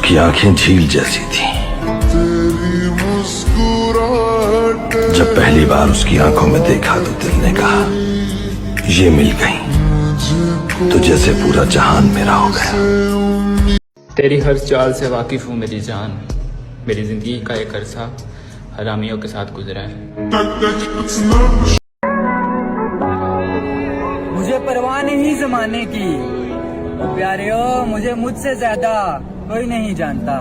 उसकी आंखें झील जैसी थी। जब पहली बार उसकी आंखों में देखा तो दिल ने कहा ये मिल गई तो जैसे पूरा जहान मेरा हो गया। तेरी हर चाल से वाकिफ हूँ मेरी जान। मेरी जिंदगी का एक अरसा हरामियों के साथ गुजरा है। मुझे परवाह नहीं जमाने की, ओ प्यारे मुझे मुझसे ज्यादा कोई नहीं जानता।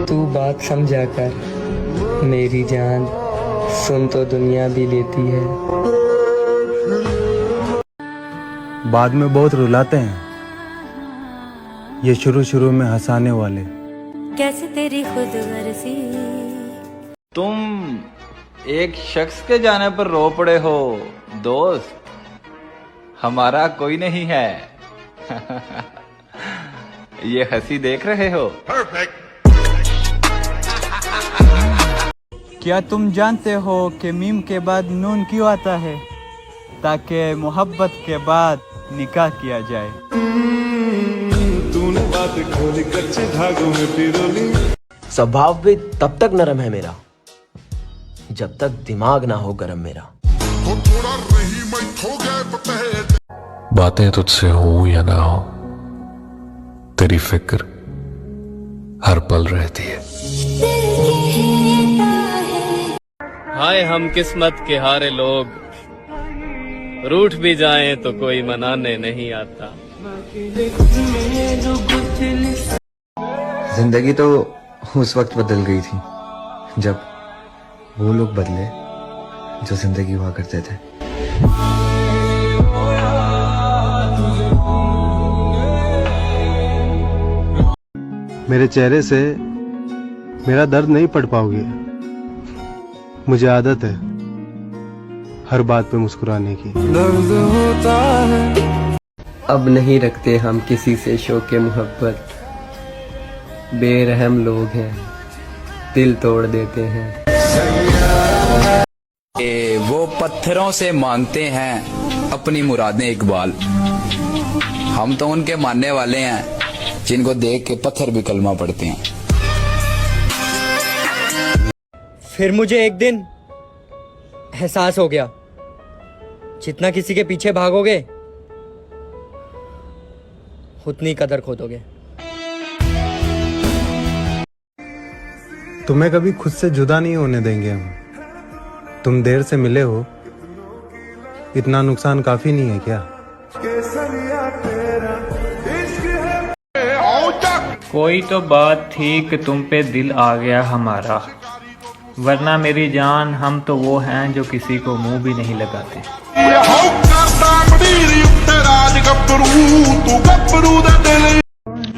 तू बात समझा कर मेरी जान, सुन तो दुनिया भी लेती है। बाद में बहुत रुलाते हैं ये शुरू में हंसाने वाले। कैसे तेरी खुद गर्जी। तुम एक शख्स के जाने पर रो पड़े हो दोस्त, हमारा कोई नहीं है। ये हंसी देख रहे हो? क्या तुम जानते हो कि मीम के बाद नून क्यों आता है? ताकि मोहब्बत के बाद निकाह किया जाए। तूने बात खोली कच्चे धागों में पिरोली। स्वभाव भी तब तक नरम है मेरा जब तक दिमाग ना हो गरम मेरा। बातें तुझसे हो या ना हो, तेरी फिक्र हर पल रहती है। हाय हम किस्मत के हारे लोग, रूठ भी जाएं तो कोई मनाने नहीं आता। जिंदगी तो उस वक्त बदल गई थी जब वो लोग बदले जो जिंदगी हुआ करते थे। मेरे चेहरे से मेरा दर्द नहीं पढ़ पाओगे। मुझे आदत है हर बात पे मुस्कुराने की। दर्द होता है। अब नहीं रखते हम किसी से शौक़े मोहब्बत, बेरहम लोग हैं दिल तोड़ देते हैं। वो पत्थरों से मांगते हैं अपनी मुरादें इकबाल, हम तो उनके मानने वाले हैं जिनको देख के पत्थर भी कलमा पढ़ते हैं। फिर मुझे एक दिन एहसास हो गया, जितना किसी के पीछे भागोगे उतनी कदर खोदोगे। तुम्हें कभी खुद से जुदा नहीं होने देंगे हम। तुम देर से मिले हो, इतना नुकसान काफी नहीं है क्या? कोई तो बात थी कि तुम पे दिल आ गया हमारा, वरना मेरी जान हम तो वो हैं जो किसी को मुंह भी नहीं लगाते।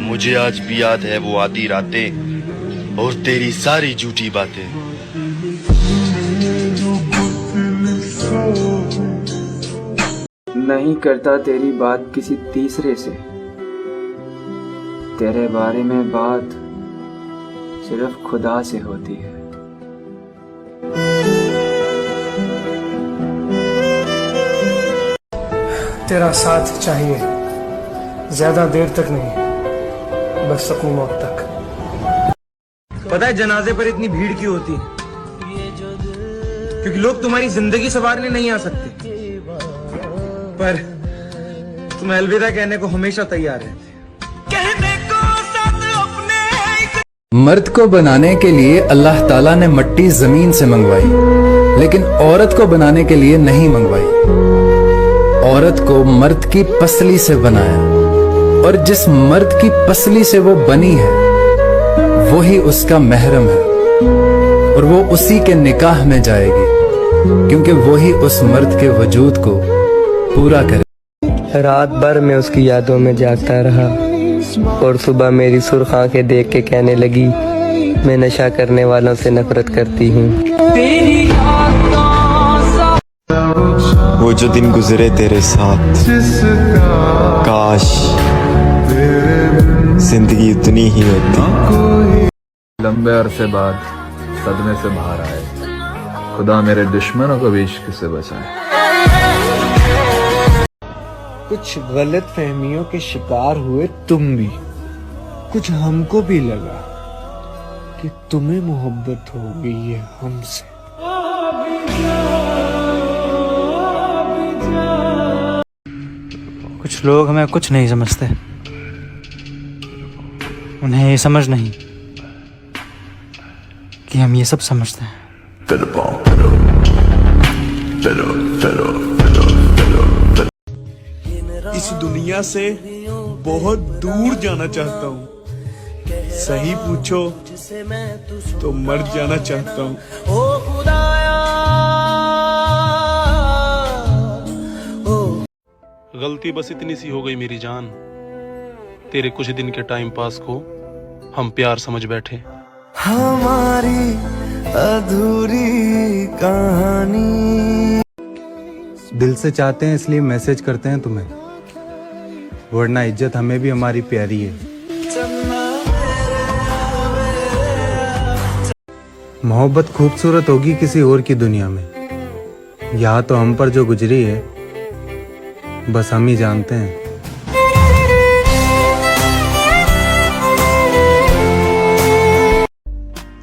मुझे आज भी याद है वो आधी रातें और तेरी सारी झूठी बातें। नहीं करता तेरी बात किसी तीसरे से, तेरे बारे में बात सिर्फ खुदा से होती है। तेरा साथ चाहिए, ज्यादा देर तक नहीं, बस अपनी मौत तक। पता है जनाजे पर इतनी भीड़ क्यों होती है? क्योंकि लोग तुम्हारी जिंदगी संवारने नहीं आ सकते, पर तुम अलविदा कहने को हमेशा तैयार रहते। मर्द को बनाने के लिए अल्लाह ताला ने मट्टी जमीन से मंगवाई, लेकिन औरत को बनाने के लिए नहीं मंगवाई। औरत को मर्द की पसली से बनाया, और जिस मर्द की पसली से वो बनी है वो ही उसका महरम है, और वो उसी के निकाह में जाएगी, क्योंकि वो ही उस मर्द के वजूद को पूरा करे। रात भर मैं उसकी यादों में जागता रहा, और सुबह मेरी सुर्ख आंखें देख के कहने लगी मैं नशा करने वालों से नफरत करती हूँ। वो जो दिन गुजरे तेरे साथ, काश जिंदगी उतनी ही होती। लंबे अरसे बाद सदमे से बाहर आए, खुदा मेरे दुश्मनों को भी इश्क से बचाए। कुछ गलत फहमियों के शिकार हुए तुम भी, कुछ हमको भी लगा कि तुम्हें मोहब्बत हो गई है हमसे। कुछ लोग हमें कुछ नहीं समझते, उन्हें ये समझ नहीं कि हम ये सब समझते हैं। इस दुनिया से बहुत दूर जाना चाहता हूँ, सही पूछो तो मर जाना चाहता हूँ। गलती बस इतनी सी हो गई मेरी जान, तेरे कुछ दिन के टाइम पास को हम प्यार समझ बैठे। हमारी अधूरी कहानी। दिल से चाहते हैं इसलिए मैसेज करते हैं तुम्हें, वरना इज्जत हमें भी हमारी प्यारी है। मोहब्बत खूबसूरत होगी किसी और की दुनिया में, यहाँ तो हम पर जो गुजरी है बस हम ही जानते हैं।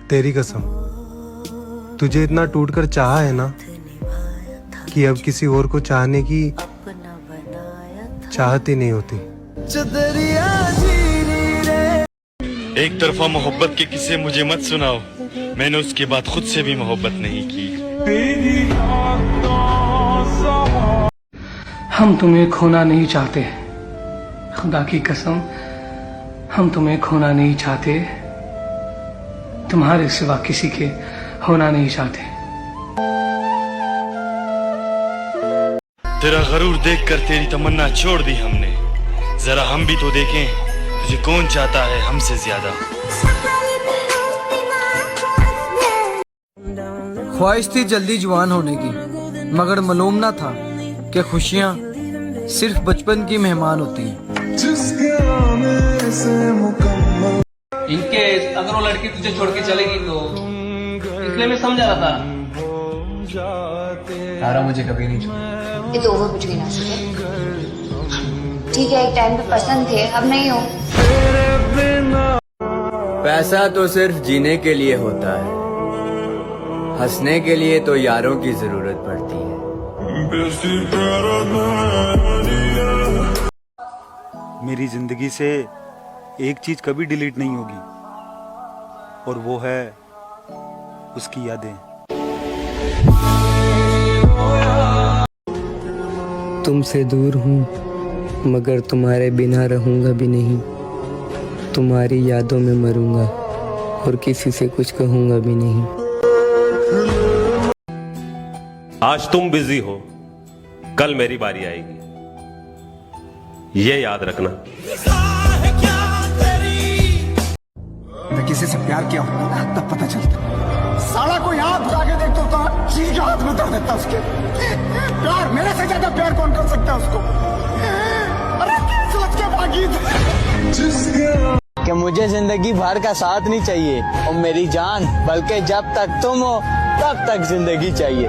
तेरी कसम, तुझे इतना टूटकर चाहा है ना कि अब किसी और को चाहने की चाहत ही नहीं होती। एक तरफा मोहब्बत के किस्से मुझे मत सुनाओ, मैंने उसके बाद खुद से भी मोहब्बत नहीं की। हम तुम्हें खोना नहीं चाहते, खुदा की कसम हम तुम्हें खोना नहीं चाहते, तुम्हारे सिवा किसी के होना नहीं चाहते। तेरा गरूर देखकर तेरी तमन्ना छोड़ दी हमने, जरा हम भी तो देखें तुझे कौन चाहता है हमसे ज्यादा। ख्वाहिश थी जल्दी जवान होने की, मगर मालूम ना था कि खुशियाँ सिर्फ बचपन की मेहमान होती हैं। इनके अगर वो लड़की तुझे छोड़ के चलेगी तो इसलिए मैं समझा रहा था। तारा मुझे कभी नहीं छोड़ा। ये तो ओवर बिटवीन अस है। ठीक है, एक टाइम पे पसंद थे, अब नहीं हो। पैसा तो सिर्फ जीने के लिए होता है, हंसने के लिए तो यारों की जरूरत पड़ती है। मेरी जिंदगी से एक चीज कभी डिलीट नहीं होगी, और वो है उसकी यादें। तुमसे दूर हूँ मगर तुम्हारे बिना रहूँगा भी नहीं, तुम्हारी यादों में मरूंगा और किसी से कुछ कहूँगा भी नहीं। आज तुम बिजी हो, कल मेरी बारी आएगी, ये याद रखना। मैं किसी से प्यार किया हूं तब पता चलता। साला कोई हाथ उठा के देख तो चीज के हाथ में धर देता उसके। प्यार मेरे से ज्यादा प्यार कौन कर सकता है उसको? अरे सोच के भागी कि मुझे जिंदगी भर का साथ नहीं चाहिए और मेरी जान, बल्कि जब तक तुम हो तब तक जिंदगी चाहिए।